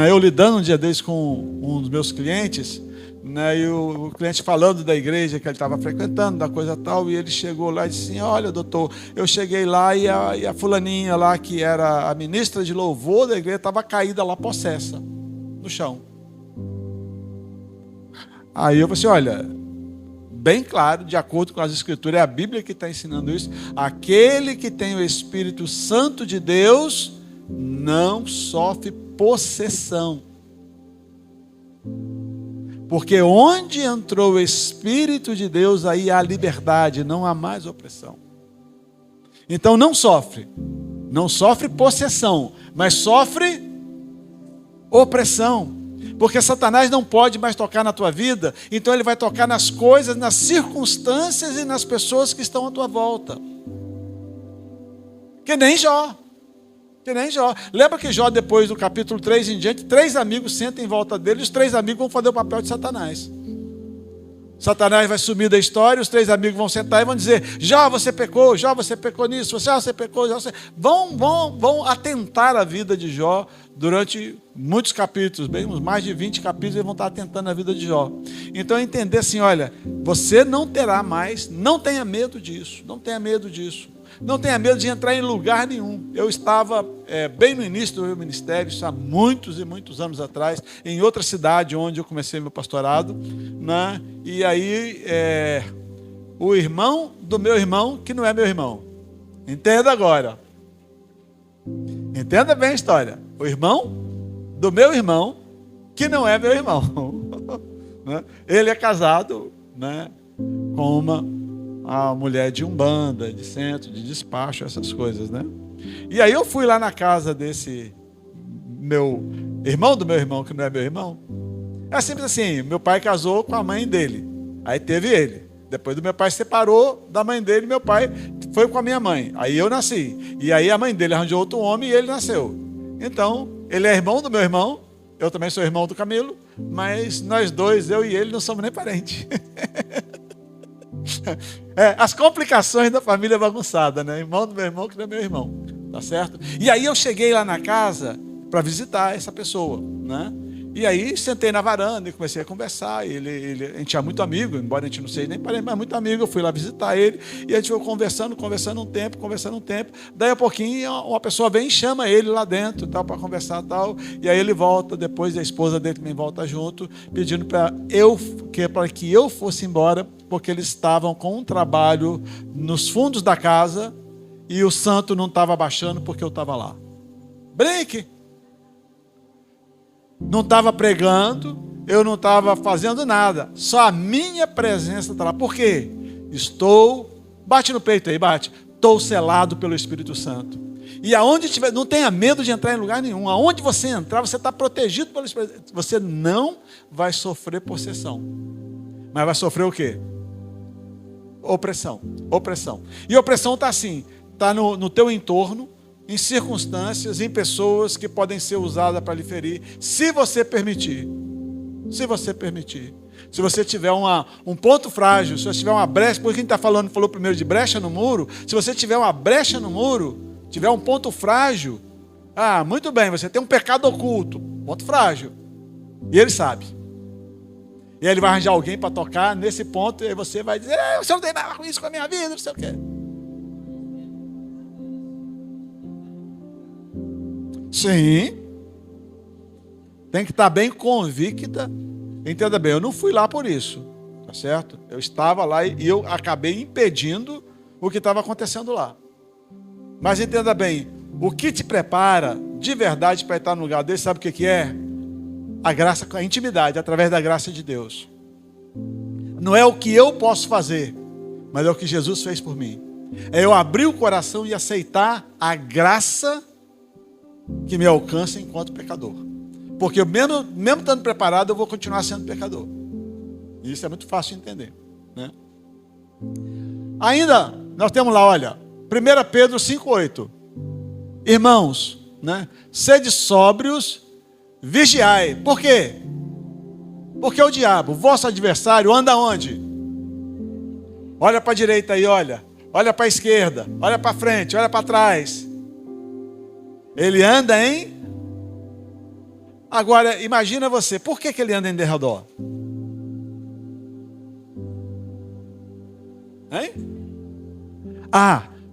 Eu lidando um dia desses com um dos meus clientes, e o cliente falando da igreja que ele estava frequentando, da coisa tal, e ele chegou lá e disse assim, olha doutor, eu cheguei lá e a fulaninha lá, que era a ministra de louvor da igreja, estava caída lá, possessa, no chão. Aí eu falei assim, olha, bem claro, de acordo com as escrituras, é a Bíblia que está ensinando isso, aquele que tem o Espírito Santo de Deus não sofre possessão. Porque onde entrou o Espírito de Deus, aí há liberdade, não há mais opressão. Então não sofre possessão, mas sofre opressão. Porque Satanás não pode mais tocar na tua vida, então ele vai tocar nas coisas, nas circunstâncias e nas pessoas que estão à tua volta. Que nem Jó. Lembra que Jó, depois do capítulo 3 em diante, 3 amigos sentam em volta dele, e os 3 amigos vão fazer o papel de Satanás. Satanás vai sumir da história, os 3 amigos vão sentar e vão dizer: Jó, você pecou nisso, você pecou, Jó, você... Vão atentar a vida de Jó durante muitos capítulos, bem, uns mais de 20 capítulos, eles vão estar atentando a vida de Jó. Então entender assim, olha, você não terá mais, não tenha medo disso, não tenha medo disso. Não tenha medo de entrar em lugar nenhum. Eu estava bem no início do meu ministério, isso há muitos e muitos anos atrás, em outra cidade onde eu comecei meu pastorado, né? E aí o irmão do meu irmão, que não é meu irmão. Entenda agora. Entenda bem a história. O irmão do meu irmão, que não é meu irmão. Né? Ele é casado, né, com a mulher de umbanda, de centro, de despacho, essas coisas, né? E aí eu fui lá na casa desse meu irmão do meu irmão, que não é meu irmão. É simples assim, meu pai casou com a mãe dele. Aí teve ele. Depois do meu pai separou da mãe dele, meu pai foi com a minha mãe. Aí eu nasci. E aí a mãe dele arranjou outro homem e ele nasceu. Então, ele é irmão do meu irmão, eu também sou irmão do Camilo, mas nós dois, eu e ele, não somos nem parentes. As complicações da família bagunçada, né? Irmão do meu irmão que não é meu irmão, tá certo? E aí eu cheguei lá na casa para visitar essa pessoa, né? E aí sentei na varanda e comecei a conversar. A gente tinha muito amigo, embora a gente não seja nem parente, mas muito amigo. Eu fui lá visitar ele e a gente foi conversando um tempo. Daí a pouquinho uma pessoa vem e chama ele lá dentro, tal, para conversar, tal. E aí ele volta, depois a esposa dele também volta junto, pedindo para que eu fosse embora, porque eles estavam com um trabalho nos fundos da casa e o santo não estava baixando porque eu estava lá. Brinque! Não estava pregando, eu não estava fazendo nada, só a minha presença está lá. Por quê? Bate no peito aí, estou selado pelo Espírito Santo. E aonde tiver, não tenha medo de entrar em lugar nenhum. Aonde você entrar, você está protegido pelo Espírito Santo. Você não vai sofrer possessão, mas vai sofrer o quê? Opressão. E opressão está assim, está no teu entorno, em circunstâncias, em pessoas que podem ser usadas para lhe ferir, se você permitir. Se você tiver um ponto frágil, se você tiver uma brecha, porque quem está falou primeiro de brecha no muro, se você tiver uma brecha no muro, tiver um ponto frágil, muito bem, você tem um pecado oculto, ponto frágil, e ele sabe. E aí ele vai arranjar alguém para tocar nesse ponto, e aí você vai dizer: você não tem nada com isso com a minha vida, não sei o quê. Sim, tem que estar bem convicta. Entenda bem, eu não fui lá por isso, tá certo? Eu estava lá e eu acabei impedindo o que estava acontecendo lá. Mas entenda bem, o que te prepara de verdade para estar no lugar desse, sabe o que é? A graça, a intimidade, através da graça de Deus. Não é o que eu posso fazer, mas é o que Jesus fez por mim. É eu abrir o coração e aceitar a graça que me alcança enquanto pecador. Porque eu, mesmo estando preparado, eu vou continuar sendo pecador. E isso é muito fácil de entender, né? Ainda, nós temos lá, olha, 1 Pedro 5,8. Irmãos, né? Sede sóbrios, vigiai. Por quê? Porque o diabo, vosso adversário, anda onde? Olha para a direita aí, olha para a esquerda, olha para frente, olha para trás. Ele anda em... Agora, imagina você, por que ele anda em derredor? Hein?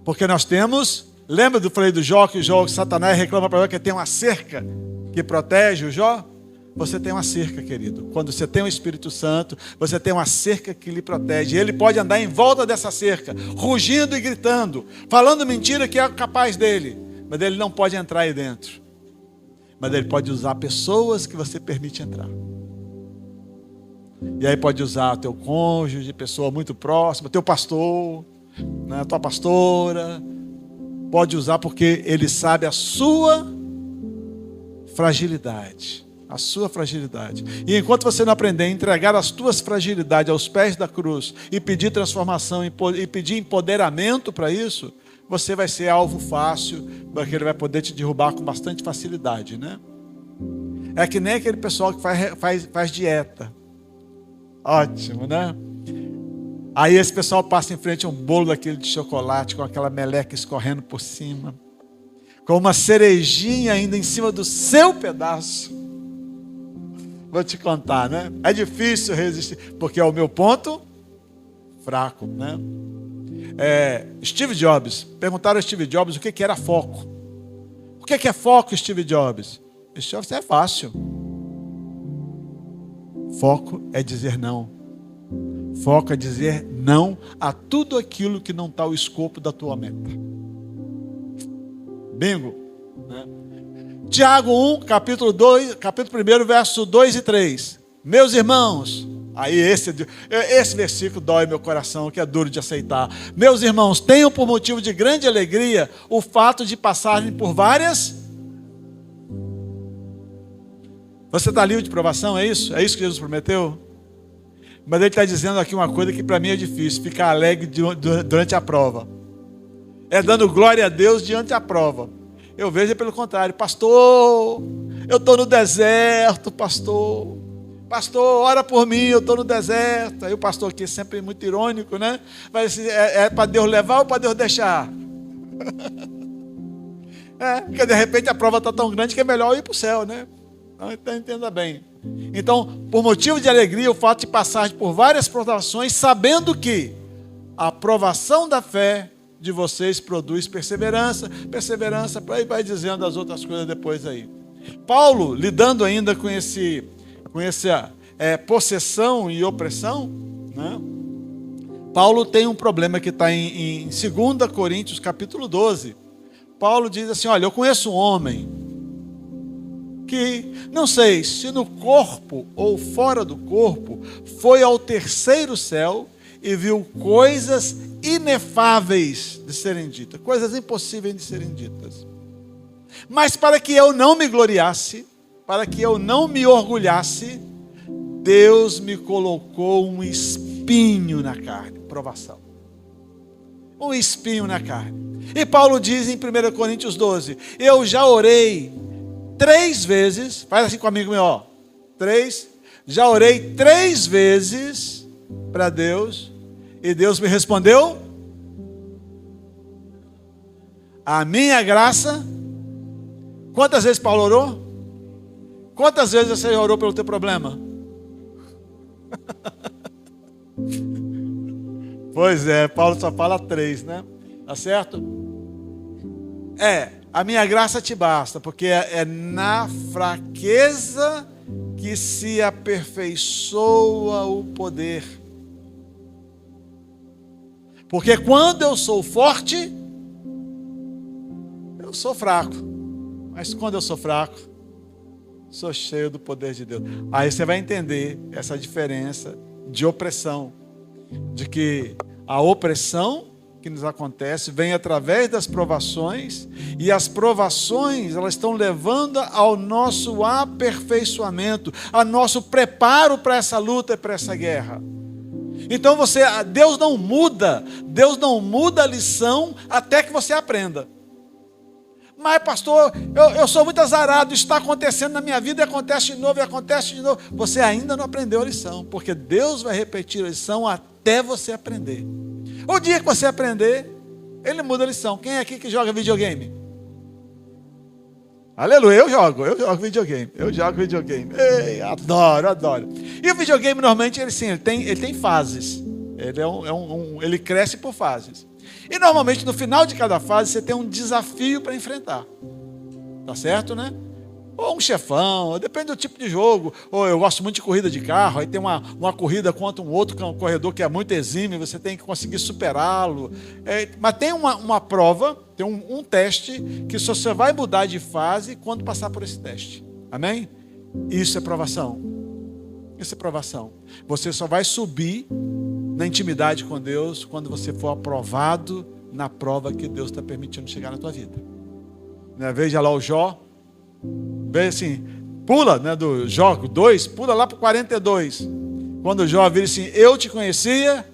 Porque nós temos... Lembra do falei do Jó, que Satanás reclama para Jó que tem uma cerca que protege o Jó? Você tem uma cerca, querido. Quando você tem o Espírito Santo, você tem uma cerca que lhe protege. Ele pode andar em volta dessa cerca, rugindo e gritando, falando mentira que é capaz dele. Mas ele não pode entrar aí dentro. Mas ele pode usar pessoas que você permite entrar. E aí pode usar teu cônjuge, pessoa muito próxima, teu pastor, né, tua pastora. Pode usar porque ele sabe a sua fragilidade. A sua fragilidade. E enquanto você não aprender a entregar as tuas fragilidades aos pés da cruz e pedir transformação e pedir empoderamento para isso, você vai ser alvo fácil, porque ele vai poder te derrubar com bastante facilidade, né? É que nem aquele pessoal que faz dieta. Ótimo, né? Aí esse pessoal passa em frente a um bolo daquele de chocolate, com aquela meleca escorrendo por cima, com uma cerejinha ainda em cima do seu pedaço. Vou te contar, né? É difícil resistir, porque é o meu ponto fraco, né? Steve Jobs, perguntaram a Steve Jobs o que era foco. O que é foco, Steve Jobs? Steve Jobs, é fácil. Foco é dizer não. Foco é dizer não a tudo aquilo que não está o escopo da tua meta. Bingo, né? Tiago 1, capítulo 1, verso 2 e 3. Meus irmãos, aí esse versículo dói meu coração, que é duro de aceitar. Meus irmãos, tenham por motivo de grande alegria o fato de passarem por várias... Você está livre de provação, é isso? É isso que Jesus prometeu? Mas ele está dizendo aqui uma coisa que para mim é difícil, ficar alegre durante a prova. É dando glória a Deus diante da prova. Eu vejo pelo contrário, pastor, eu estou no deserto, pastor. Pastor, ora por mim, eu estou no deserto. Aí o pastor aqui é sempre muito irônico, né? Mas é para Deus levar ou para Deus deixar? Porque de repente a prova está tão grande que é melhor ir para o céu, né? Então entenda bem. Então, por motivo de alegria, o fato de passar por várias provações, sabendo que a provação da fé de vocês produz perseverança, aí vai dizendo as outras coisas depois aí. Paulo, lidando ainda com essa possessão e opressão, né? Paulo tem um problema que está em 2 Coríntios capítulo 12. Paulo diz assim, olha, eu conheço um homem que, não sei se no corpo ou fora do corpo, foi ao terceiro céu e viu coisas inefáveis de serem ditas, coisas impossíveis de serem ditas. Mas para que eu não me gloriasse, para que eu não me orgulhasse, Deus me colocou um espinho na carne, provação. Um espinho na carne. E Paulo diz em 1 Coríntios 12, eu já orei 3 vezes, faz assim comigo, ó, 3, já orei 3 vezes para Deus, e Deus me respondeu, a minha graça. Quantas vezes Paulo orou? Quantas vezes você orou pelo teu problema? Pois é, Paulo só fala 3, né? Tá certo? A minha graça te basta, porque é na fraqueza que se aperfeiçoa o poder. Porque quando eu sou forte, eu sou fraco. Mas quando eu sou fraco, sou cheio do poder de Deus. Aí você vai entender essa diferença de opressão. De que a opressão que nos acontece vem através das provações, e as provações, elas estão levando ao nosso aperfeiçoamento, ao nosso preparo para essa luta e para essa guerra. Então Deus não muda a lição até que você aprenda. Mas pastor, eu sou muito azarado, isso está acontecendo na minha vida, e acontece de novo, e acontece de novo. Você ainda não aprendeu a lição, porque Deus vai repetir a lição até você aprender. O dia que você aprender, Ele muda a lição. Quem é aqui que joga videogame? Aleluia, eu jogo videogame. Ei, adoro. E o videogame, normalmente, ele tem fases. Ele cresce por fases. E normalmente no final de cada fase você tem um desafio para enfrentar. Tá certo, né? Ou um chefão, depende do tipo de jogo. Ou eu gosto muito de corrida de carro, aí tem uma corrida contra um outro corredor que é muito exímio, você tem que conseguir superá-lo. Mas tem uma prova, tem um teste, que só você vai mudar de fase quando passar por esse teste. Amém? Isso é provação. Isso é provação. Você só vai subir na intimidade com Deus quando você for aprovado na prova que Deus está permitindo chegar na tua vida. Né? Veja lá o Jó, veja assim, pula, né, do Jó 2, pula lá para o 42, quando o Jó vira assim, eu te conhecia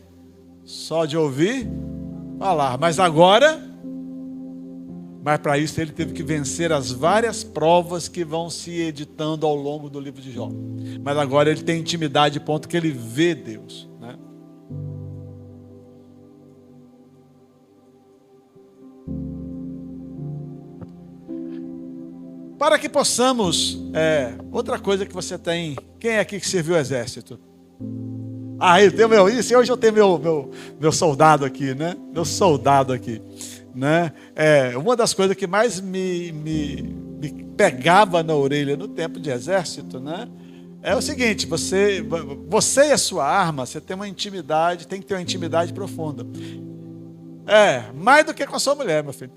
só de ouvir falar, mas para isso ele teve que vencer as várias provas que vão se editando ao longo do livro de Jó, mas agora ele tem intimidade, ponto que ele vê Deus, né? Para que possamos... outra coisa que você tem... Quem é aqui que serviu o exército? Eu tenho hoje eu tenho meu soldado aqui, né? Meu soldado aqui, né? Uma das coisas que mais me pegava na orelha no tempo de exército, né? É o seguinte, você e a sua arma, você tem uma intimidade, tem que ter uma intimidade profunda. Mais do que com a sua mulher, meu filho.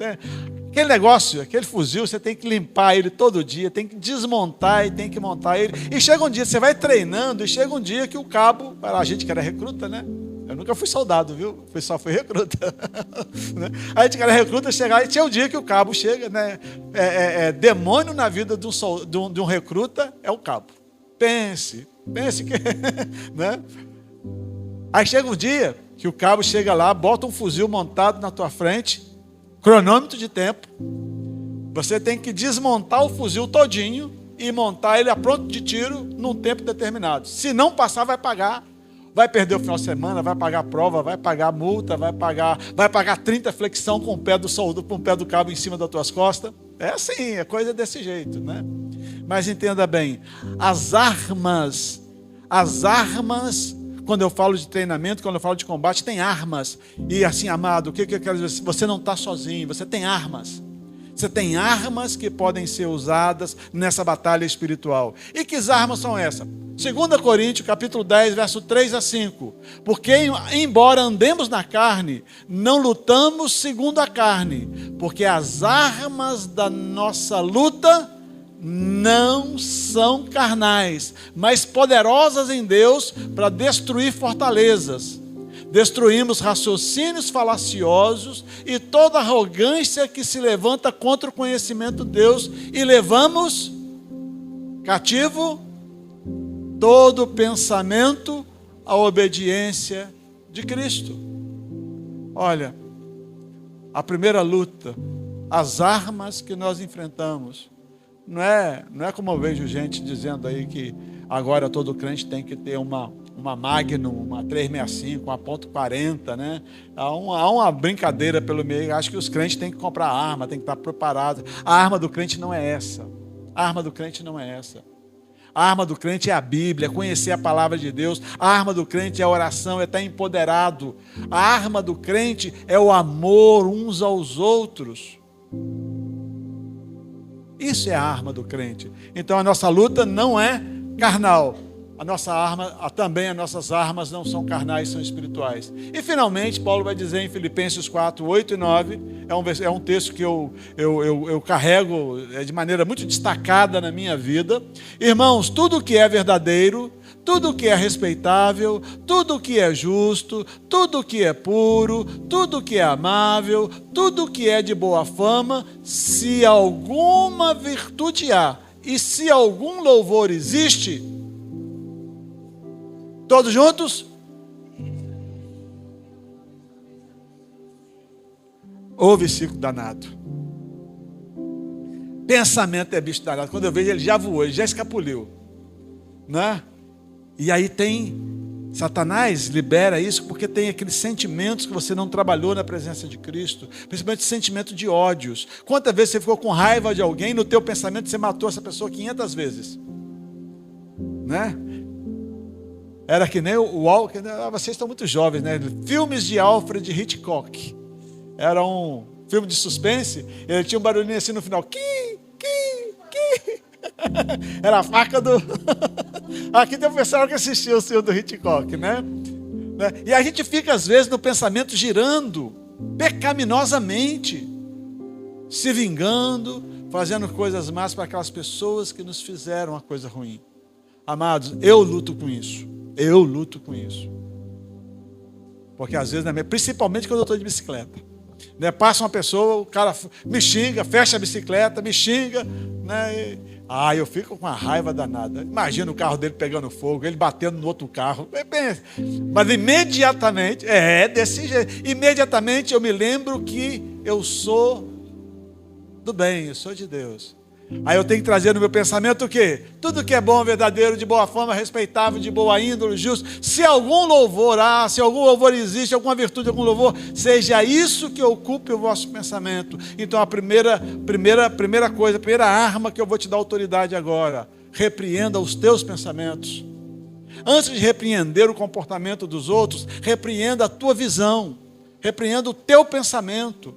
Aquele negócio, aquele fuzil, você tem que limpar ele todo dia, tem que desmontar e tem que montar ele. E chega um dia, você vai treinando, e chega um dia que o cabo, a gente que era recruta, né? Eu nunca fui soldado, viu? Só fui recruta. A gente que era recruta, chegava, e tinha um dia que o cabo chega, né? Demônio na vida de um recruta é o cabo. Pense que... né? Aí chega um dia que o cabo chega lá, bota um fuzil montado na tua frente, cronômetro de tempo, você tem que desmontar o fuzil todinho e montar ele a pronto de tiro num tempo determinado. Se não passar, vai pagar, vai perder o final de semana, vai pagar a prova, vai pagar a multa, vai pagar 30 flexão com o pé do cabo em cima das tuas costas. É assim, a coisa é desse jeito, né? Mas entenda bem, as armas, quando eu falo de treinamento, quando eu falo de combate, tem armas. E assim, amado, o que eu quero dizer? Você não está sozinho, você tem armas. Você tem armas que podem ser usadas nessa batalha espiritual. E que armas são essas? 2 Coríntios, capítulo 10, verso 3 a 5. Porque, embora andemos na carne, não lutamos segundo a carne. Porque as armas da nossa luta não são carnais, mas poderosas em Deus para destruir fortalezas. Destruímos raciocínios falaciosos e toda arrogância que se levanta contra o conhecimento de Deus e levamos cativo todo pensamento à obediência de Cristo. Olha, a primeira luta, as armas que nós enfrentamos, não é como eu vejo gente dizendo aí que agora todo crente tem que ter uma Magnum, uma 365, uma .40, né? Há uma brincadeira pelo meio. Acho que os crentes têm que comprar arma, têm que estar preparados. A arma do crente não é essa. A arma do crente não é essa. A arma do crente é a Bíblia, é conhecer a palavra de Deus. A arma do crente é a oração, é estar empoderado. A arma do crente é o amor uns aos outros. Isso é a arma do crente. Então a nossa luta não é carnal. A nossa arma, também as nossas armas não são carnais, são espirituais. E finalmente, Paulo vai dizer em Filipenses 4, 8 e 9, é um texto que eu carrego de maneira muito destacada na minha vida. Irmãos, tudo que é verdadeiro, tudo que é respeitável, tudo que é justo, tudo que é puro, tudo que é amável, tudo que é de boa fama, se alguma virtude há e se algum louvor existe, todos juntos? Ô versículo danado. Pensamento é bicho danado. Quando eu vejo, ele já voou, ele já escapuliu, né? E aí Satanás libera isso porque tem aqueles sentimentos que você não trabalhou na presença de Cristo, principalmente sentimento de ódios. Quantas vezes você ficou com raiva de alguém, no teu pensamento você matou essa pessoa 500 vezes, né? Era que nem vocês estão muito jovens, né? Filmes de Alfred Hitchcock. Era um filme de suspense, ele tinha um barulhinho assim no final. Era a faca do... Aqui tem um pessoal que assistiu o filme do Hitchcock, né? E a gente fica às vezes no pensamento girando, pecaminosamente, se vingando, fazendo coisas más para aquelas pessoas que nos fizeram uma coisa ruim. Amados, eu luto com isso. Eu luto com isso. Porque às vezes, principalmente quando eu estou de bicicleta, né? Passa uma pessoa, o cara me xinga, fecha a bicicleta, me xinga, né? Eu fico com uma raiva danada. Imagina o carro dele pegando fogo, ele batendo no outro carro. Mas imediatamente, desse jeito, imediatamente eu me lembro que eu sou do bem, eu sou de Deus. Aí eu tenho que trazer no meu pensamento o quê? Tudo que é bom, verdadeiro, de boa fama, respeitável, de boa índole, justo. Se algum louvor há, se algum louvor existe, alguma virtude, algum louvor, seja isso que ocupe o vosso pensamento. Então a primeira coisa, a primeira arma que eu vou te dar autoridade agora, repreenda os teus pensamentos. Antes de repreender o comportamento dos outros, repreenda a tua visão, repreenda o teu pensamento.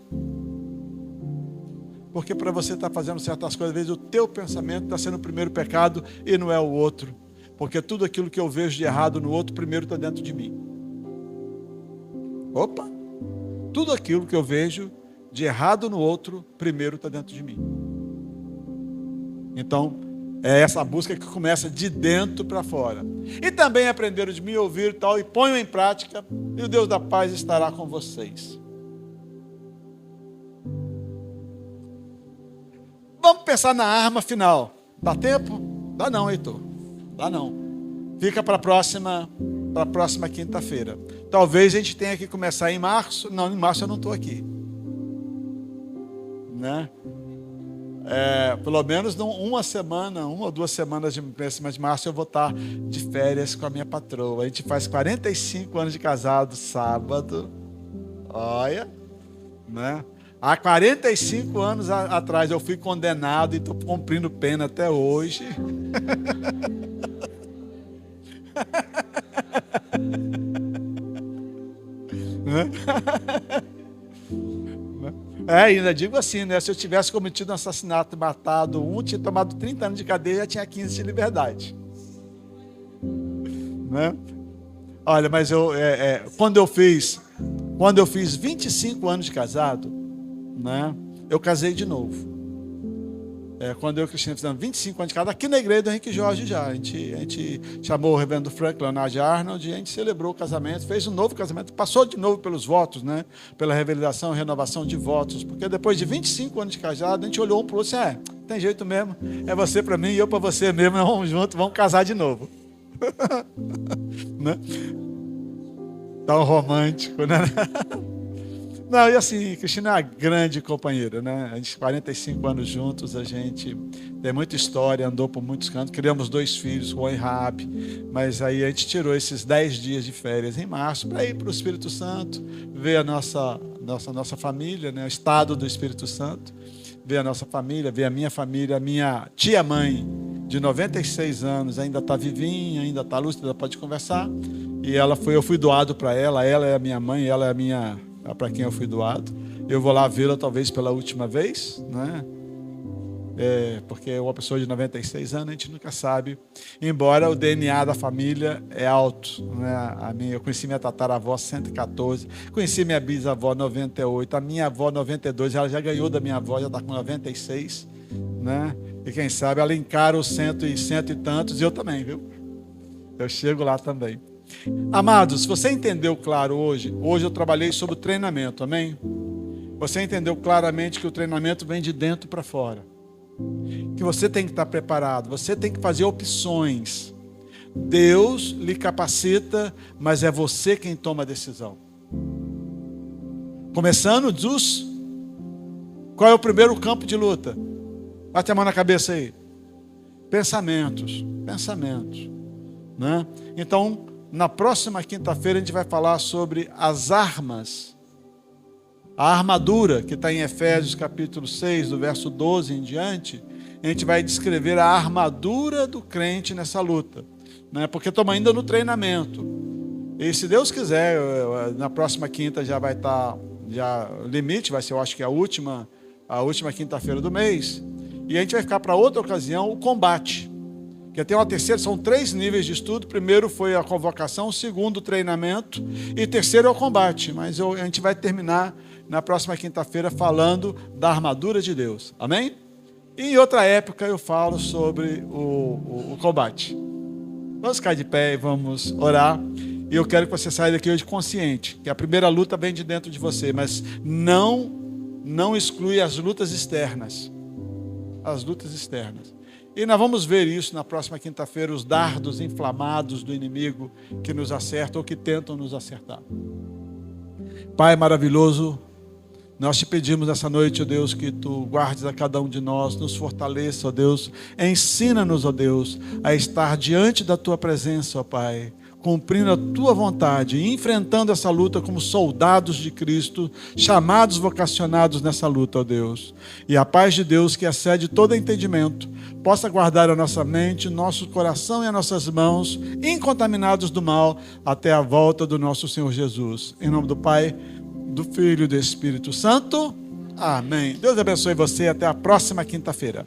Porque para você estar fazendo certas coisas, às vezes o teu pensamento está sendo o primeiro pecado e não é o outro. Porque tudo aquilo que eu vejo de errado no outro, primeiro está dentro de mim. Opa! Tudo aquilo que eu vejo de errado no outro, primeiro está dentro de mim. Então, é essa busca que começa de dentro para fora. E também aprenderam de mim, ouvir e tal, e ponham em prática, e o Deus da paz estará com vocês. Vamos pensar na arma final. Dá tempo? Dá não, Heitor. Dá não. Fica para a próxima quinta-feira. Talvez a gente tenha que começar em março. Não, em março eu não estou aqui. Né? Pelo menos uma ou 2 semanas de março eu vou estar de férias com a minha patroa. A gente faz 45 anos de casado sábado. Olha, né? Há 45 anos atrás eu fui condenado e estou cumprindo pena até hoje. Ainda digo assim, né? Se eu tivesse cometido um assassinato, matado tinha tomado 30 anos de cadeia, já tinha 15 de liberdade. Né? Olha, mas quando eu fiz 25 anos de casado, né? Eu casei de novo. Quando eu e o Cristina fizemos 25 anos de casado, aqui na igreja do Henrique Jorge já. A gente chamou o reverendo Frank Leonard Arnold e a gente celebrou o casamento, fez um novo casamento, passou de novo pelos votos, né? Pela revelação e renovação de votos, porque depois de 25 anos de casado, a gente olhou um para o outro e disse, tem jeito mesmo, é você para mim e eu para você mesmo, nós vamos juntos, vamos casar de novo. Né? Tão romântico, né? Não, e assim, Cristina é uma grande companheira, né? A gente, 45 anos juntos, a gente tem muita história, andou por muitos cantos, criamos 2 filhos, Juan e Rabi, mas aí a gente tirou esses 10 dias de férias em março para ir para o Espírito Santo, ver a nossa família, né? O estado do Espírito Santo, ver a nossa família, ver a minha tia-mãe, de 96 anos, ainda está vivinha, ainda está lúcida, pode conversar, e eu fui doado para ela é a minha mãe, ela é a minha... para quem eu fui doado. Eu vou lá vê-la talvez pela última vez, né? Porque é uma pessoa de 96 anos, a gente nunca sabe. Embora o DNA da família é alto, né? Eu conheci minha tataravó 114, conheci minha bisavó 98, a minha avó 92, ela já ganhou da minha avó, já está com 96, né? E quem sabe ela encara os cento e tantos, e eu também, viu? Eu chego lá também. Amados, se você entendeu claro hoje eu trabalhei sobre o treinamento, amém? Você entendeu claramente que o treinamento vem de dentro para fora, que você tem que estar preparado, você tem que fazer opções. Deus lhe capacita, mas é você quem toma a decisão. Começando dos... Qual é o primeiro campo de luta? Bate a mão na cabeça aí. Pensamentos, né? Então, na próxima quinta-feira a gente vai falar sobre as armas, a armadura que está em Efésios capítulo 6, do verso 12 em diante. A gente vai descrever a armadura do crente nessa luta, né? Porque estamos ainda no treinamento. E se Deus quiser, na próxima quinta já vai estar, o limite vai ser, eu acho que a última quinta-feira do mês. E a gente vai ficar para outra ocasião o combate. Que tem uma terceira, são 3 níveis de estudo. Primeiro foi a convocação, segundo o treinamento e terceiro é o combate. Mas a gente vai terminar na próxima quinta-feira falando da armadura de Deus. Amém? E em outra época eu falo sobre o combate. Vamos ficar de pé e vamos orar. E eu quero que você saia daqui hoje consciente, que a primeira luta vem de dentro de você, mas não exclui as lutas externas. As lutas externas. E nós vamos ver isso na próxima quinta-feira, os dardos inflamados do inimigo que nos acertam ou que tentam nos acertar. Pai maravilhoso, Nós te pedimos nessa noite, ó Deus, que Tu guardes a cada um de nós, nos fortaleça, ó Deus, ensina-nos, ó Deus, a estar diante da Tua presença, ó Pai, cumprindo a Tua vontade, enfrentando essa luta como soldados de Cristo, chamados, vocacionados nessa luta, ó Deus. E a paz de Deus, que excede todo entendimento, possa guardar a nossa mente, nosso coração e as nossas mãos, incontaminados do mal, até a volta do nosso Senhor Jesus. Em nome do Pai, do Filho e do Espírito Santo. Amém. Deus abençoe você. Até a próxima quinta-feira.